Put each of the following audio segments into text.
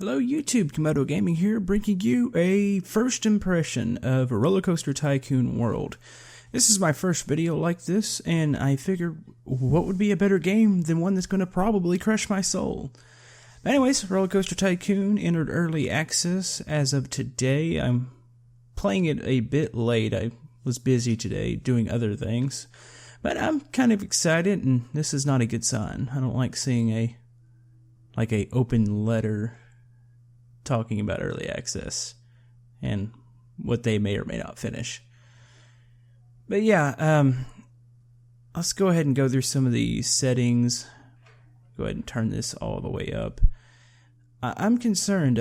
Hello YouTube, Camodo Gaming here, bringing you a first impression of RollerCoaster Tycoon World. This is my first video like this, and I figured what would be a better game than one that's going to probably crush my soul. But anyways, RollerCoaster Tycoon entered early access as of today. I'm playing it a bit late. I was busy today doing other things, but I'm kind of excited, and this is not a good sign. I don't like seeing a open letter talking about early access and what they may or may not finish. But yeah, let's go ahead and go through some of the settings. Go ahead and turn this all the way up. I'm concerned.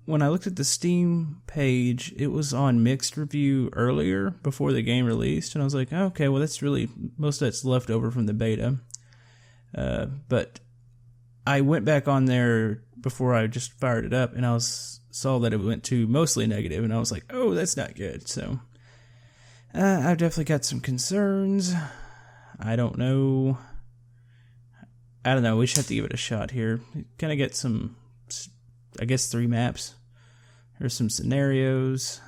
When I looked at the Steam page, it was on mixed review earlier before the game released, and I was like, okay, well that's really, most of that's left over from the beta. But I went back on there before I just fired it up, and I saw that it went to mostly negative, and I was like, oh, that's not good. So I've definitely got some concerns. I don't know. We should have to give it a shot here. Kind of get some, I guess, 3 maps. Here's some scenarios.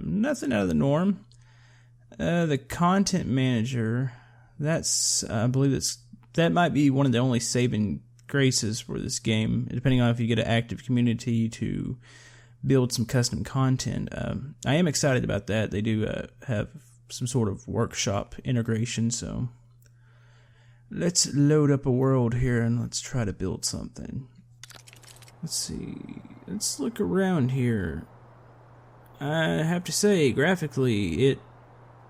Nothing out of the norm. The content manager, I believe that might be one of the only saving graces for this game, depending on if you get an active community to build some custom content. I am excited about that. They do have some sort of workshop integration, so let's load up a world here and let's try to build something. Let's see. Let's look around here. I have to say, graphically, it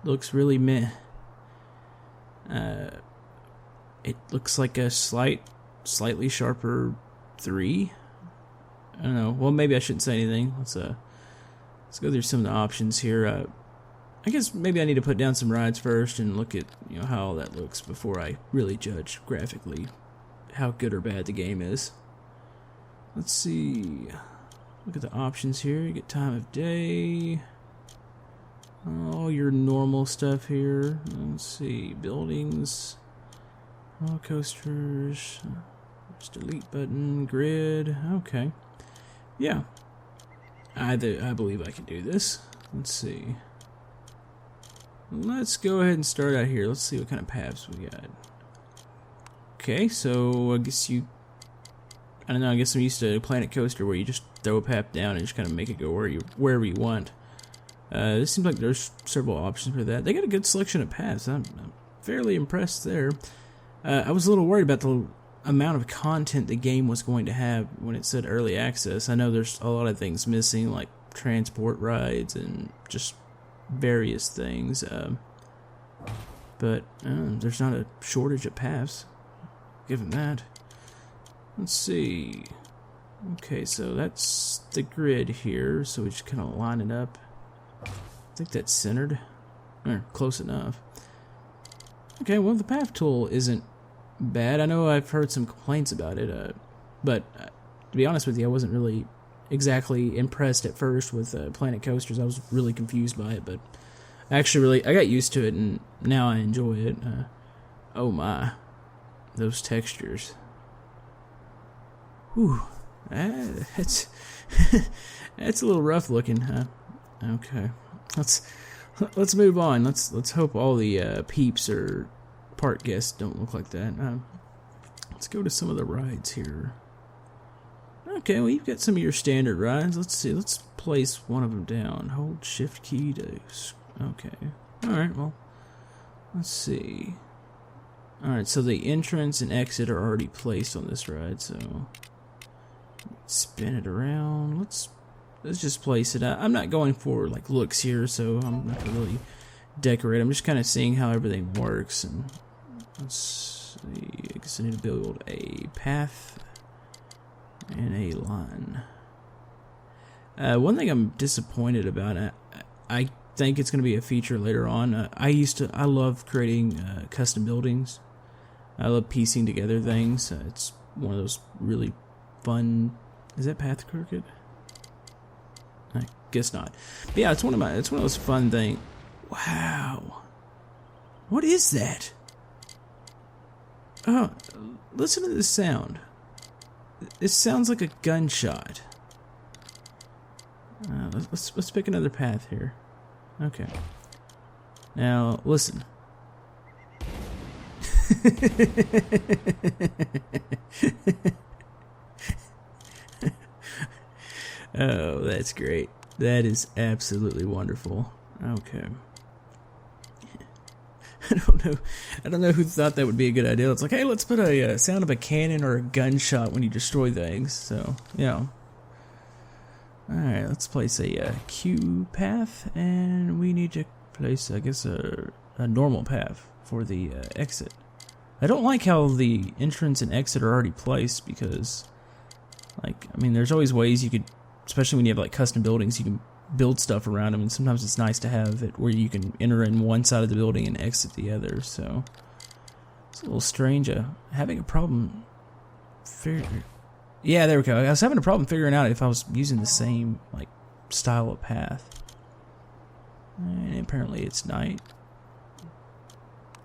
looks really meh. It looks like a slightly sharper 3. I don't know. Well, maybe I shouldn't say anything. Let's go through some of the options here. I guess maybe I need to put down some rides first and look at how all that looks before I really judge graphically how good or bad the game is. Let's see. Look at the options here. You get time of day. All your normal stuff here. Let's see. Buildings. Roller coasters. Just delete button. Grid. Okay. Yeah. I believe I can do this. Let's see. Let's go ahead and start out here. Let's see what kind of paths we got. Okay, so I guess I don't know, I guess I'm used to Planet Coaster where you just throw a path down and just kind of make it go wherever you want. This seems like there's several options for that. They got a good selection of paths. I'm fairly impressed there. I was a little worried about the amount of content the game was going to have when it said early access. I know there's a lot of things missing, like transport rides and just various things, but there's not a shortage of paths, given that. Let's see. Okay, so that's the grid here, so we just kind of line it up. I think that's centered, or close enough. Okay, well, the path tool isn't bad. I know I've heard some complaints about it, but to be honest with you, I wasn't really exactly impressed at first with Planet Coasters. I was really confused by it, but I got used to it, and now I enjoy it. Oh my, those textures. Whew, that's that's a little rough looking, huh? Okay, let's move on. Let's hope all the peeps or park guests don't look like that. Let's go to some of the rides here. Okay, well, you've got some of your standard rides. Let's see. Let's place one of them down. Hold shift key to... Okay. Alright, well, let's see. Alright, so the entrance and exit are already placed on this ride, so... Spin it around. Let's just place it out. I'm not going for, looks here, so I'm not going to really decorate. I'm just kind of seeing how everything works, and... Let's see. I guess I need to build a path and a line. One thing I'm disappointed about, I think it's going to be a feature later on. I love creating custom buildings. I love piecing together things. It's one of those really fun. Is that path crooked? I guess not. But yeah, it's one of those fun things. Wow, what is that? Oh, listen to this sound. It sounds like a gunshot. Let's pick another path here. Okay. Now listen. Oh, that's great. That is absolutely wonderful. Okay. I don't know who thought that would be a good idea. It's like, hey, let's put a sound of a cannon or a gunshot when you destroy things. So, yeah. Alright, let's place a Q path, and we need to place, I guess, a normal path for the exit. I don't like how the entrance and exit are already placed because, like, I mean, there's always ways you could, especially when you have, like, custom buildings, you can build stuff around them, and sometimes it's nice to have it where you can enter in one side of the building and exit the other, so it's a little strange. Having a problem yeah, there we go. I was having a problem figuring out if I was using the same, like, style of path. And apparently it's night.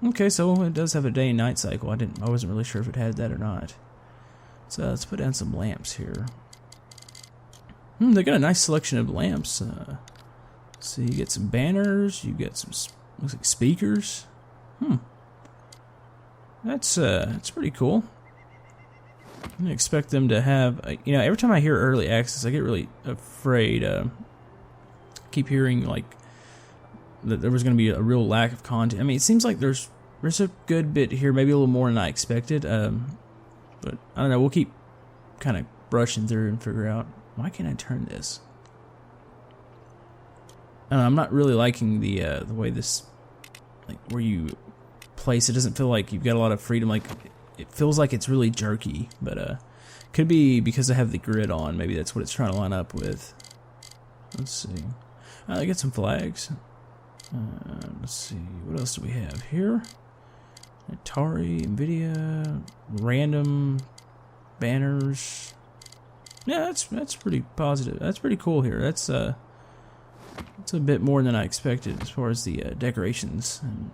Okay, so it does have a day and night cycle. I wasn't really sure if it had that or not. So let's put down some lamps here. They got a nice selection of lamps. So you get some banners, you get some, looks like speakers. That's pretty cool. I didn't expect them to have, you know, every time I hear early access, I get really afraid. I keep hearing, like, that there was going to be a real lack of content. I mean, it seems like there's a good bit here, maybe a little more than I expected. But I don't know, we'll keep kind of brushing through and figure out, why can't I turn this? I don't know, I'm not really liking the way this, like, where you place it doesn't feel like you've got a lot of freedom. Like, it feels like it's really jerky, but could be because I have the grid on. Maybe that's what it's trying to line up with. Let's see. I get some flags. Let's see. What else do we have here? Atari, Nvidia, random banners. Yeah, that's pretty positive. That's pretty cool here. That's a bit more than I expected as far as the decorations. And,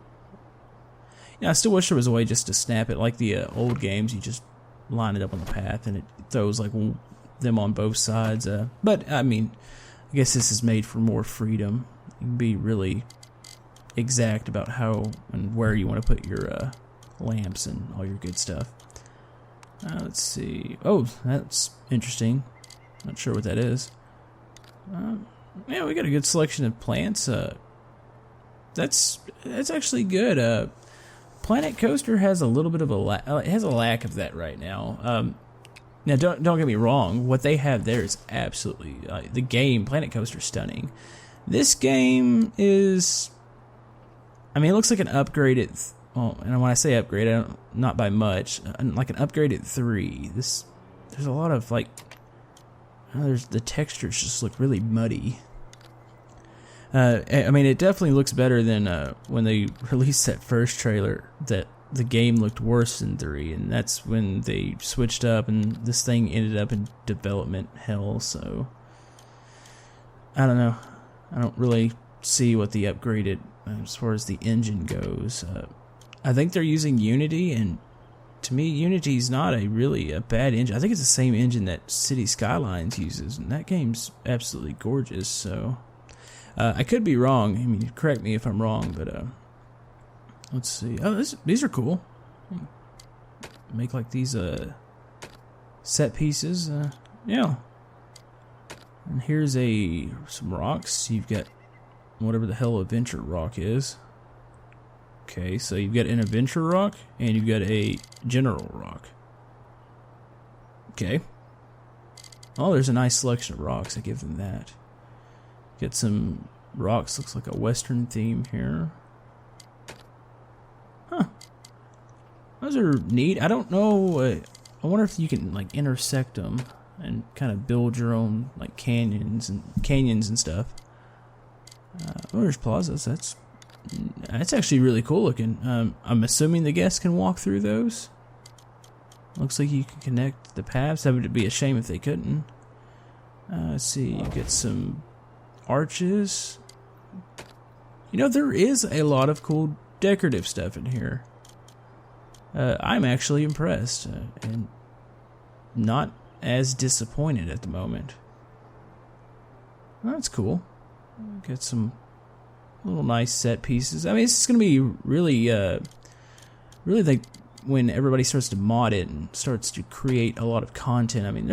yeah, I still wish there was a way just to snap it like the old games. You just line it up on the path and it throws like them on both sides. But I mean, I guess this is made for more freedom. You can be really exact about how and where you want to put your lamps and all your good stuff. Let's see. Oh, that's interesting. Not sure what that is. Yeah, we got a good selection of plants. That's actually good. Planet Coaster has a little bit of a lack of that right now. Now, don't get me wrong. What they have there is absolutely the game. Planet Coaster is stunning. This game is, I mean, it looks like an upgraded. Well, and when I say upgrade, not by much. Like an upgraded 3. There's a lot of like. The textures just look really muddy. I mean, it definitely looks better than when they released that first trailer. That the game looked worse than 3, and that's when they switched up, and this thing ended up in development hell. So I don't know. I don't really see what the upgraded as far as the engine goes. I think they're using Unity, and to me, Unity's not really a bad engine. I think it's the same engine that City Skylines uses, and that game's absolutely gorgeous. So I could be wrong. I mean, correct me if I'm wrong, but let's see. Oh, these are cool. Make like these set pieces. Yeah. And here's some rocks. You've got whatever the hell Adventure Rock is. Okay, so you've got an Adventure Rock and you've got a General Rock. Okay. Oh, there's a nice selection of rocks. I give them that. Get some rocks. Looks like a Western theme here. Huh. Those are neat. I don't know. I wonder if you can like intersect them and kind of build your own like canyons and stuff. Oh, there's plazas. That's actually really cool looking. I'm assuming the guests can walk through those. Looks like you can connect the paths. That would be a shame if they couldn't. Let's see. You get some arches. You know, there is a lot of cool decorative stuff in here. I'm actually impressed and not as disappointed at the moment. That's cool. Get some little nice set pieces. I mean, it's going to be really, really like when everybody starts to mod it and starts to create a lot of content. I mean,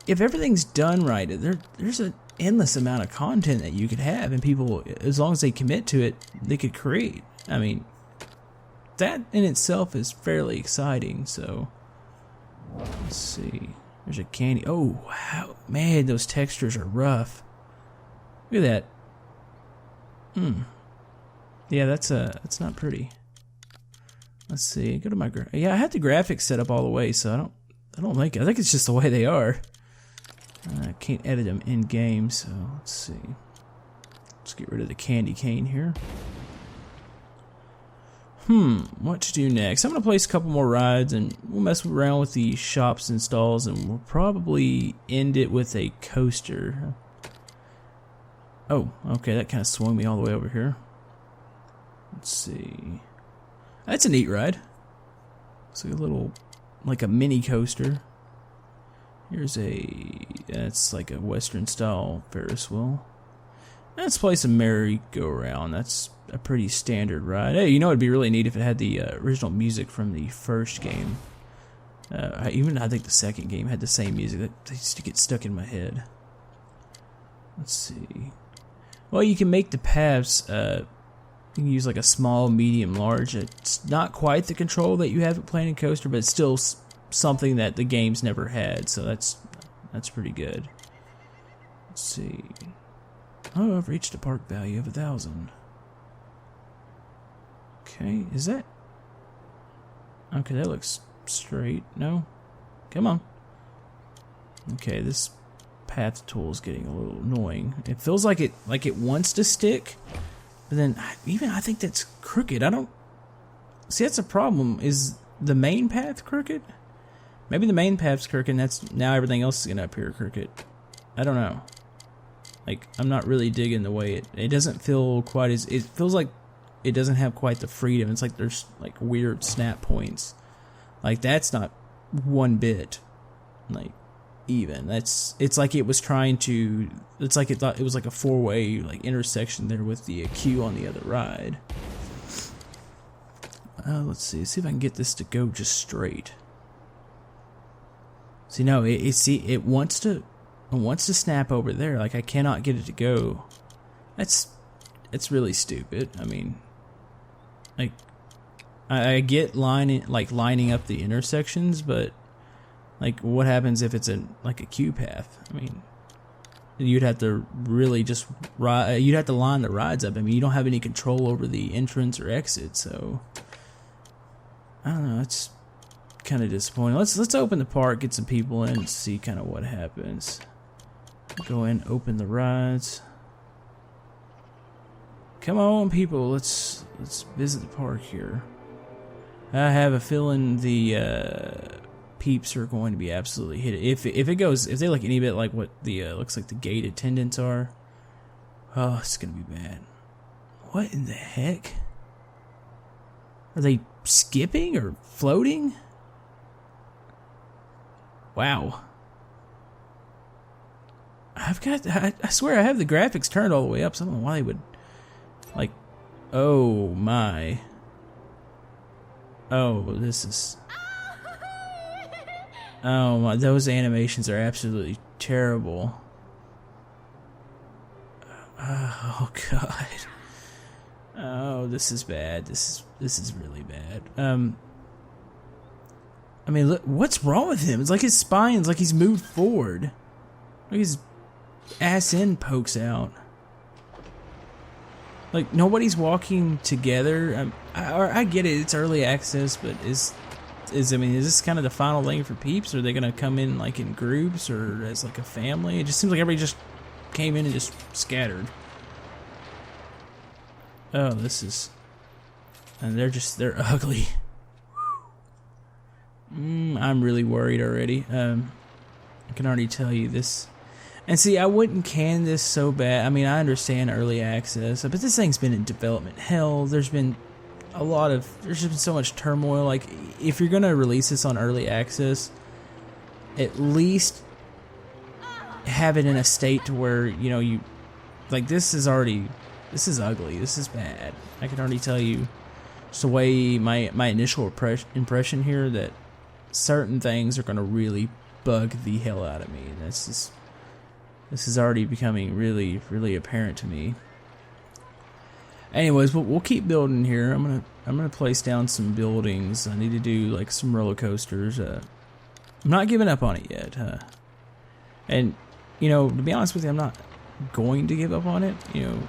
if everything's done right, there's an endless amount of content that you could have, and people, as long as they commit to it, they could create. I mean, that in itself is fairly exciting. So let's see. There's a candy. Oh wow, man, those textures are rough. Look at that. Yeah, that's not pretty. Let's see. Go to my yeah. I had the graphics set up all the way, so I think it's just the way they are. I can't edit them in game, so let's see. Let's get rid of the candy cane here. What to do next? I'm gonna place a couple more rides, and we'll mess around with the shops and stalls, and we'll probably end it with a coaster. Oh, okay, that kind of swung me all the way over here. Let's see. That's a neat ride. It's like a little, like a mini coaster. Here's that's like a Western style Ferris wheel. Let's play some merry-go-round. That's a pretty standard ride. Hey, you know it'd be really neat if it had the original music from the first game. Even I think the second game had the same music. That used to get stuck in my head. Let's see. Well, you can make the paths. You can use like a small, medium, large. It's not quite the control that you have at Planet Coaster, but it's still something that the game's never had. So that's pretty good. Let's see. Oh, I've reached a park value of 1,000. Okay, is that? Okay, that looks straight. No, come on. Okay, this path tool is getting a little annoying. It feels like it wants to stick, but then I think that's crooked. I don't see. That's a problem. Is the main path crooked? Maybe the main path's crooked, and now everything else is gonna appear crooked. I don't know. Like, I'm not really digging the way it doesn't feel quite as, it feels like it doesn't have quite the freedom. It's like there's like weird snap points. Like, that's not one bit like even. It's like it was trying to, it's like it thought it was like a four-way like intersection there with the queue on the other ride. Let's see if I can get this to go just straight. See, no, it wants to snap over there. Like, I cannot get it to go. It's really stupid. I mean, like, I get lining up the intersections, but like, what happens if it's like a queue path? I mean, you'd have to really just you'd have to line the rides up. I mean, you don't have any control over the entrance or exit, so I don't know. It's kind of disappointing. Let's open the park, get some people in, and see kind of what happens. Go in, open the rides. Come on, people. Let's visit the park here. I have a feeling the peeps are going to be absolutely hit. If they look any bit like what the looks like the gate attendants are, oh, it's gonna be bad. What in the heck? Are they skipping or floating? Wow. I swear I have the graphics turned all the way up, so I don't know why they would, like, oh my. Oh, this is, oh my, those animations are absolutely terrible. Oh god. Oh, this is bad. This is really bad. I mean, look, what's wrong with him? It's like his spine's like he's moved forward. Like his ass end pokes out. Like, nobody's walking together. I get it, it's early access, but is this kind of the final thing for peeps? Are they gonna come in like in groups or as like a family? It just seems like everybody just came in and just scattered. Oh, this is, and they're ugly. I'm really worried already. I can already tell you this. And see, I wouldn't can this so bad. I mean, I understand early access, but this thing's been in development hell. There's just been so much turmoil. Like, if you're gonna release this on early access, at least have it in a state to where, you know, you like this is ugly. This is bad. I can already tell you just the way my initial impression here that certain things are gonna really bug the hell out of me. And this is already becoming really apparent to me. Anyways, we'll keep building here. I'm gonna place down some buildings. I need to do like some roller coasters. I'm not giving up on it yet. And you know, to be honest with you, I'm not going to give up on it. You know,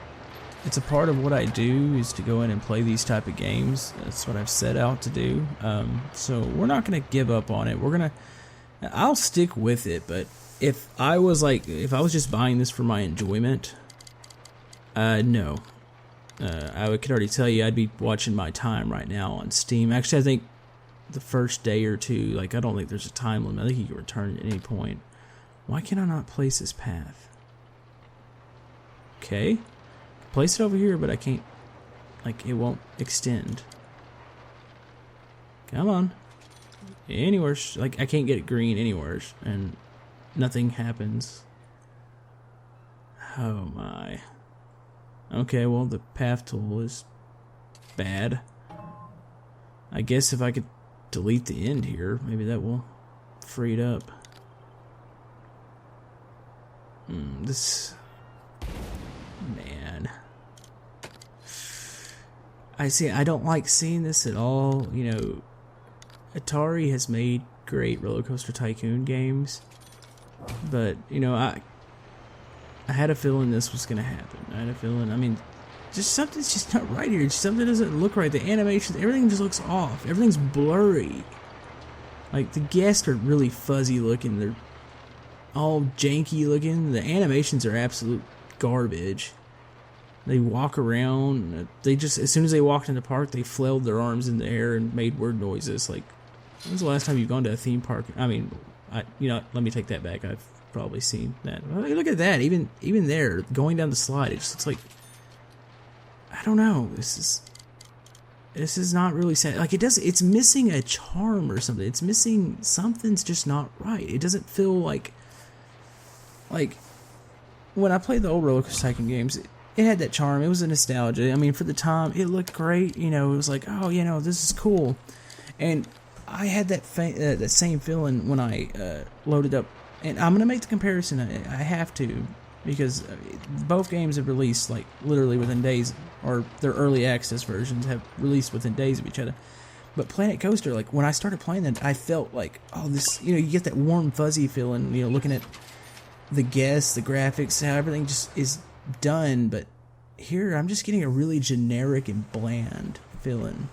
it's a part of what I do is to go in and play these type of games. That's what I've set out to do. So we're not gonna give up on it. I'll stick with it. But if I was just buying this for my enjoyment, no. I could already tell you I'd be watching my time right now on Steam. Actually, I think the first day or two, like I don't think there's a time limit. I think you can return at any point. Why can I not place this path? Okay. Place it over here, but I can't, like it won't extend. Come on. Anywhere, like I can't get it green anywhere, and nothing happens. Oh my. Okay, well the path tool is bad. I guess if I could delete the end here, maybe that will free it up. This... Man. I don't like seeing this at all. You know, Atari has made great RollerCoaster Tycoon games. But, you know, I had a feeling this was going to happen. I had a feeling, I mean, just something's just not right here. Something doesn't look right. The animations, everything just looks off. Everything's blurry. Like, the guests are really fuzzy looking. They're all janky looking. The animations are absolute garbage. They walk around. They just, as soon as they walked in the park, they flailed their arms in the air and made weird noises. Like, when's the last time you've gone to a theme park? I mean, you know, let me take that back. I've probably seen that. Look at that. Even there, going down the slide, it just looks like, I don't know. This is not really sad. Like it's missing a charm or something. It's missing, something's just not right. It doesn't feel like when I played the old RollerCoaster Tycoon games, it had that charm. It was a nostalgia. I mean, for the time, it looked great. You know, it was like, oh, you know, this is cool. And I had that same feeling when I loaded up. And I'm gonna make the comparison. I have to, because both games have released like literally within days, or their early access versions have released within days of each other. But Planet Coaster, like when I started playing that, I felt like, oh, this, you know, you get that warm fuzzy feeling, you know, looking at the guests, the graphics, how everything just is done. But here, I'm just getting a really generic and bland feeling.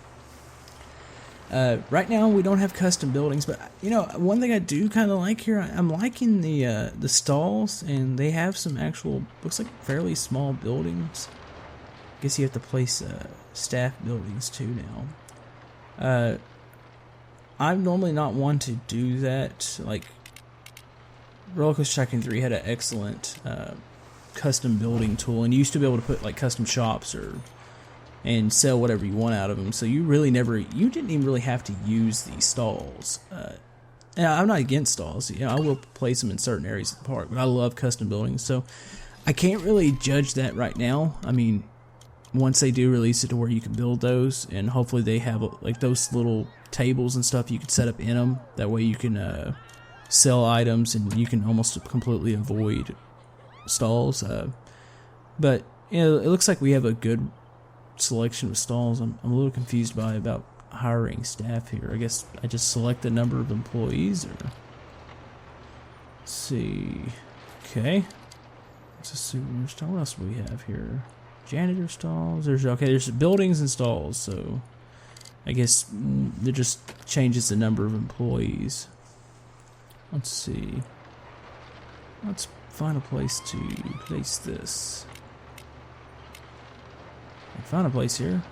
Right now, we don't have custom buildings, but you know, one thing I do kind of like here, I'm liking the stalls, and they have some actual, looks like fairly small buildings. I guess you have to place staff buildings too now. I'm normally not one to do that. Like RollerCoaster Tycoon 3 had an excellent custom building tool, and you used to be able to put like custom shops and sell whatever you want out of them. So you didn't even really have to use these stalls. And I'm not against stalls. You know, I will place them in certain areas of the park, but I love custom buildings. So I can't really judge that right now. I mean, once they do release it to where you can build those, and hopefully they have like those little tables and stuff you can set up in them. That way you can sell items, and you can almost completely avoid stalls. But you know, it looks like we have a good selection of stalls. I'm a little confused about hiring staff here. I guess I just select the number of employees, or let's see. Okay, it's a souvenir stall. What else do we have here? Janitor stalls. There's buildings and stalls. So I guess it just changes the number of employees. Let's see. Let's find a place to place this. I found a place here.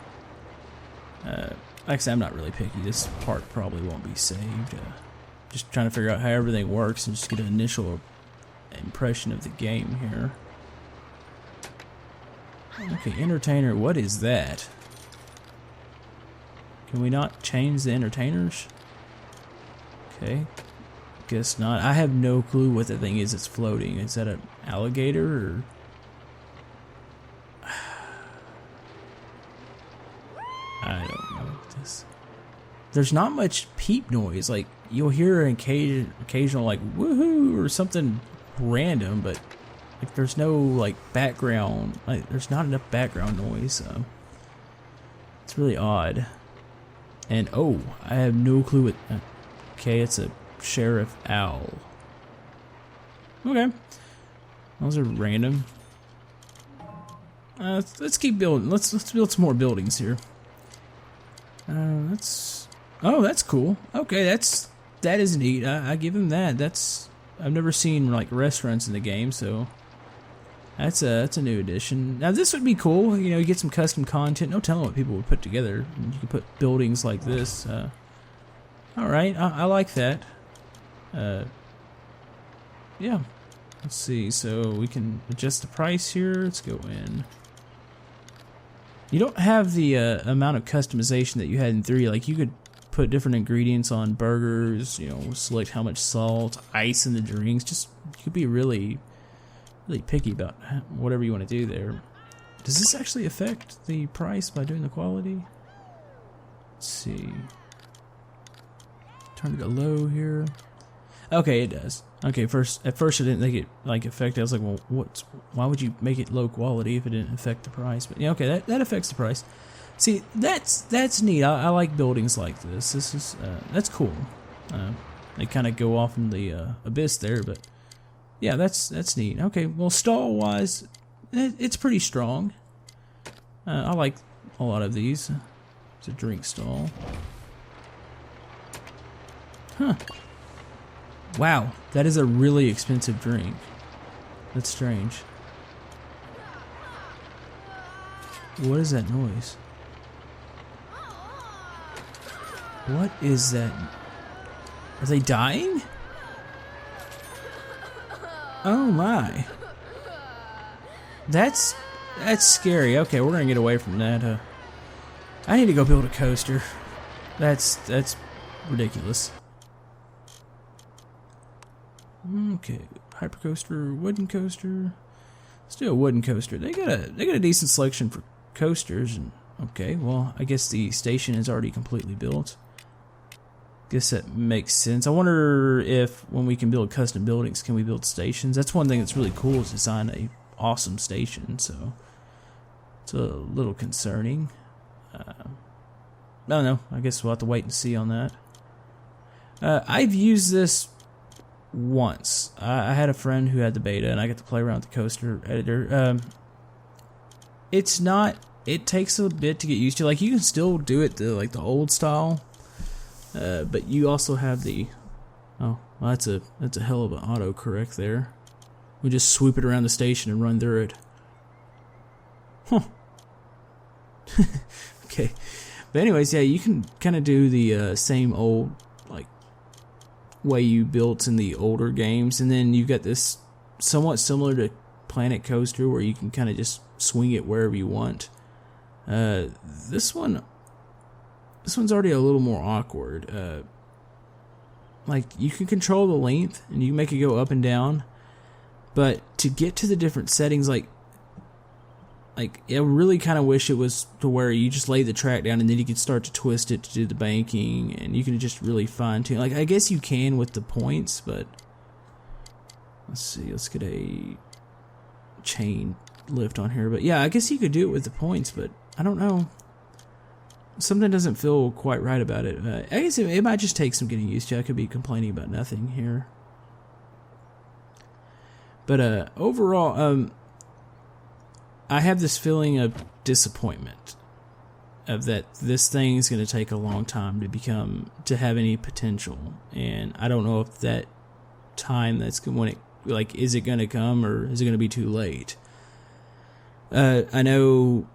Like I said, I'm not really picky. This part probably won't be saved. Just trying to figure out how everything works and just get an initial impression of the game here. Okay, entertainer, what is that? Can we not change the entertainers? Okay. Guess not. I have no clue what the thing is that's floating. Is that an alligator or? I don't know what this. There's not much peep noise. Like you'll hear an occasional like woohoo or something random, but like there's no like background. Like there's not enough background noise. It's really odd. And oh, I have no clue what. Okay, it's a sheriff owl. Okay, those are random. Let's keep building. Let's build some more buildings here. Oh, that's cool. Okay, that is neat. I give him that. I've never seen like restaurants in the game, so that's a new addition. Now this would be cool. You know, you get some custom content. No telling what people would put together. You could put buildings like this. All right, I like that. Yeah. Let's see. So we can adjust the price here. Let's go in. You don't have the amount of customization that you had in 3. Like you could put different ingredients on burgers. You know, select how much salt, ice in the drinks. Just you could be really picky about whatever you want to do there. Does this actually affect the price by doing the quality? Let's see. Turn it to low here. Okay, it does. Okay, at first I didn't think it like affected. I was like, well, why would you make it low quality if it didn't affect the price? But yeah, okay, that affects the price. See, that's neat. I like buildings like this. This is that's cool. They kind of go off in the abyss there, but yeah, that's neat. Okay, well, stall wise, it's pretty strong. I like a lot of these. It's a drink stall. Huh. Wow, that is a really expensive drink. That's strange. What is that noise? What is that? Are they dying? Oh my. That's scary. Okay, we're gonna get away from that. I need to go build a coaster. That's ridiculous. Okay, hypercoaster, wooden coaster. Let's do a wooden coaster. They got a decent selection for coasters. And okay, well, I guess the station is already completely built. Guess that makes sense. I wonder if when we can build custom buildings, can we build stations? That's one thing that's really cool is design a awesome station. So it's a little concerning. I don't know. I guess we'll have to wait and see on that. I've used this once. I had a friend who had the beta, and I got to play around with the coaster editor. It takes a bit to get used to. Like you can still do it the old style, but you also have the. Oh, well, that's a hell of an autocorrect there. We just swoop it around the station and run through it. Huh. Okay, but anyways, yeah, you can kind of do the same old like way you built in the older games, and then you've got this somewhat similar to Planet Coaster where you can kind of just swing it wherever you want. This one's already a little more awkward. Like you can control the length and you can make it go up and down, but to get to the different settings, like I really kind of wish it was to where you just lay the track down and then you could start to twist it to do the banking, and you can just really fine tune. Like I guess you can with the points, but let's see. Let's get a chain lift on here. But yeah, I guess you could do it with the points, but I don't know. Something doesn't feel quite right about it. I guess it might just take some getting used to. I could be complaining about nothing here. But overall, I have this feeling of disappointment of that this thing is going to take a long time to have any potential, and I don't know if that time is it going to come or is it going to be too late. I know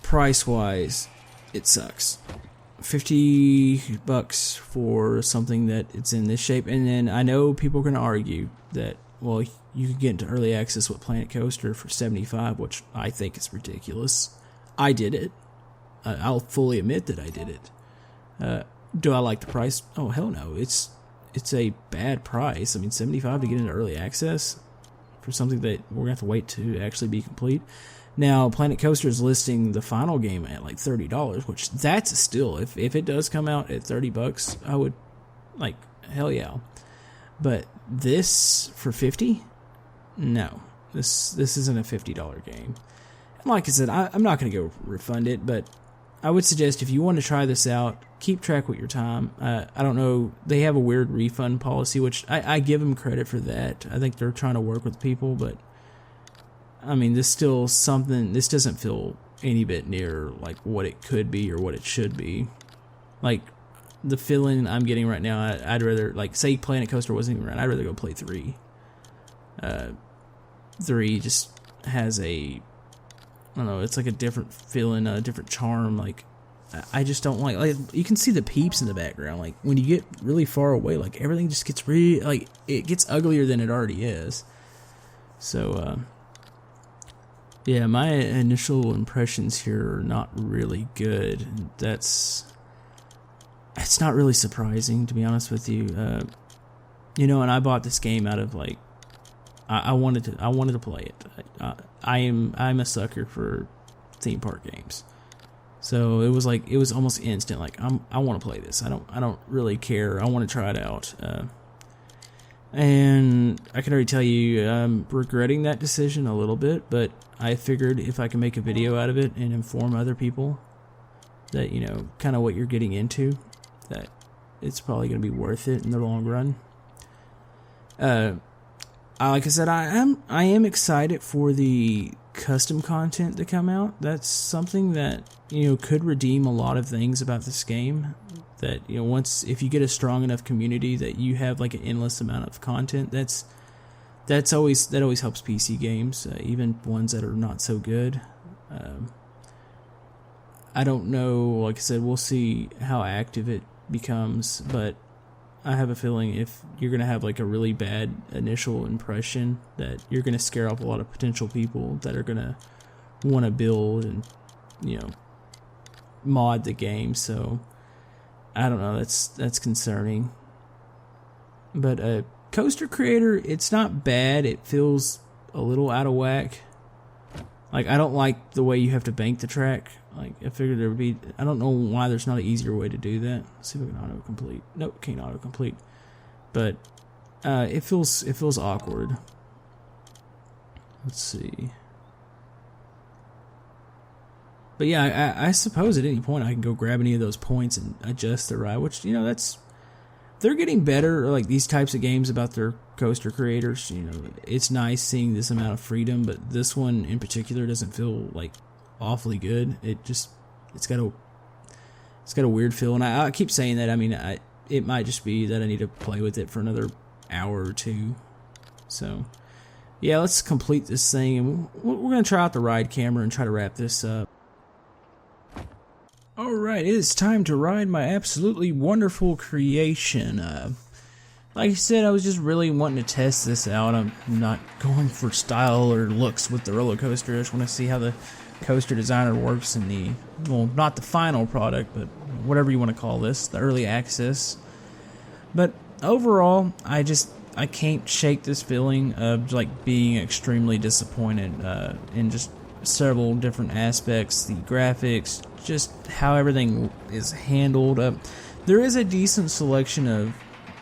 price wise it sucks. $50 for something that it's in this shape, and then I know people are going to argue that, well, you can get into early access with Planet Coaster for $75, which I think is ridiculous. I did it. I'll fully admit that I did it. Do I like the price? Oh, hell no. It's it's a bad price. I mean, $75 to get into early access for something that we're gonna have to wait to actually be complete. Now, Planet Coaster is listing the final game at like $30, which that's still, if it does come out at $30, I would, like, hell yeah. But this for $50? No, this isn't a $50 game. And like I said, I'm not gonna go refund it, but I would suggest if you want to try this out, keep track with your time. I don't know, they have a weird refund policy, which I give them credit for that. I think they're trying to work with people, but I mean, this doesn't feel any bit near like what it could be or what it should be. Like, the feeling I'm getting right now, I'd rather, like, say Planet Coaster wasn't even around, I'd rather go play 3. 3 just has I don't know, it's like a different feeling, a different charm. Like, I just don't like, you can see the peeps in the background. Like, when you get really far away, like, everything just gets like, it gets uglier than it already is. So, yeah, my initial impressions here are not really good. It's not really surprising, to be honest with you. You know, and I bought this game out of, like, I wanted to play it. I'm a sucker for theme park games, so it was almost instant. Like, I want to play this. I don't really care. I want to try it out. And I can already tell you, I'm regretting that decision a little bit, but I figured if I can make a video out of it and inform other people that, you know, kind of what you're getting into, that it's probably going to be worth it in the long run. Like I said, I am excited for the custom content to come out. That's something that, you know, could redeem a lot of things about this game. That, you know, if you get a strong enough community that you have like an endless amount of content, that always helps PC games, even ones that are not so good. I don't know, like I said, we'll see how active it becomes, but I have a feeling if you're going to have like a really bad initial impression, that you're going to scare off a lot of potential people that are going to want to build and, you know, mod the game. So I don't know, that's concerning. But Coaster Creator, it's not bad. It feels a little out of whack. Like, I don't like the way you have to bank the track. Like, I figured there would be, I don't know why there's not an easier way to do that. Let's see if we can autocomplete. Nope, can't autocomplete. But it feels awkward. Let's see. But yeah, I suppose at any point I can go grab any of those points and adjust the ride, which, you know, they're getting better, like these types of games about their coaster creators. You know, it's nice seeing this amount of freedom, but this one in particular doesn't feel like awfully good. It's got a weird feel, and I keep saying that. I mean, it might just be that I need to play with it for another hour or two. So yeah, let's complete this thing, and we're gonna try out the ride camera and try to wrap this up. Alright, it is time to ride my absolutely wonderful creation. Like I said, I was just really wanting to test this out. I'm not going for style or looks with the roller coaster. I just want to see how the coaster designer works in well, not the final product, but whatever you want to call this, the early access. But overall, I can't shake this feeling of like being extremely disappointed in just several different aspects. The graphics, just how everything is handled. There is a decent selection of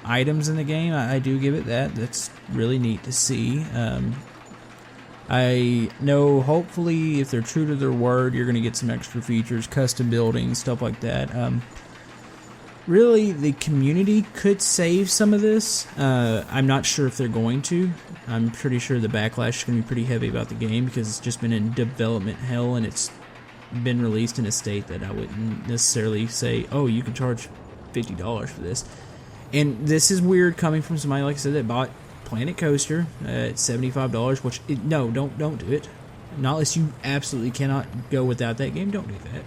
items in the game. I do give it that. That's really neat to see. I know hopefully if they're true to their word, you're going to get some extra features, custom building, stuff like that. Really, the community could save some of this. I'm not sure if they're going to. I'm pretty sure the backlash is going to be pretty heavy about the game because it's just been in development hell and it's been released in a state that I wouldn't necessarily say, oh, you can charge $50 for this. And this is weird coming from somebody, like I said, that bought Planet Coaster at $75, which, no, don't do it. Not unless you absolutely cannot go without that game, don't do that.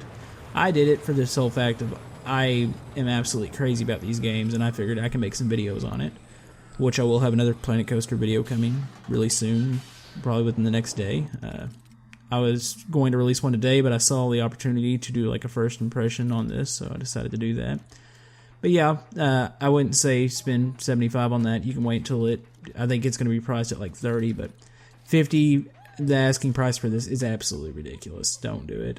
I did it for the sole fact of I am absolutely crazy about these games, and I figured I can make some videos on it, which I will have another Planet Coaster video coming really soon, probably within the next day. I was going to release one today, but I saw the opportunity to do like a first impression on this, so I decided to do that. But yeah, I wouldn't say spend $75 on that. You can wait until I think it's going to be priced at like $30, but $50, the asking price for this is absolutely ridiculous. Don't do it.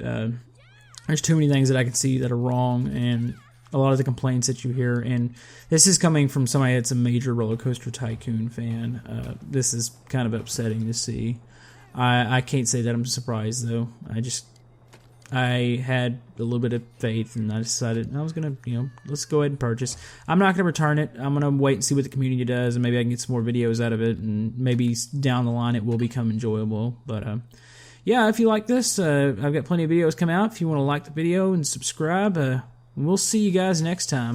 There's too many things that I can see that are wrong, and a lot of the complaints that you hear, and this is coming from somebody that's a major RollerCoaster Tycoon fan. This is kind of upsetting to see. I can't say that I'm surprised, though. I had a little bit of faith, and I decided I was going to, let's go ahead and purchase. I'm not going to return it. I'm going to wait and see what the community does, and maybe I can get some more videos out of it, and maybe down the line it will become enjoyable. But, yeah, if you like this, I've got plenty of videos coming out. If you want to like the video and subscribe, we'll see you guys next time.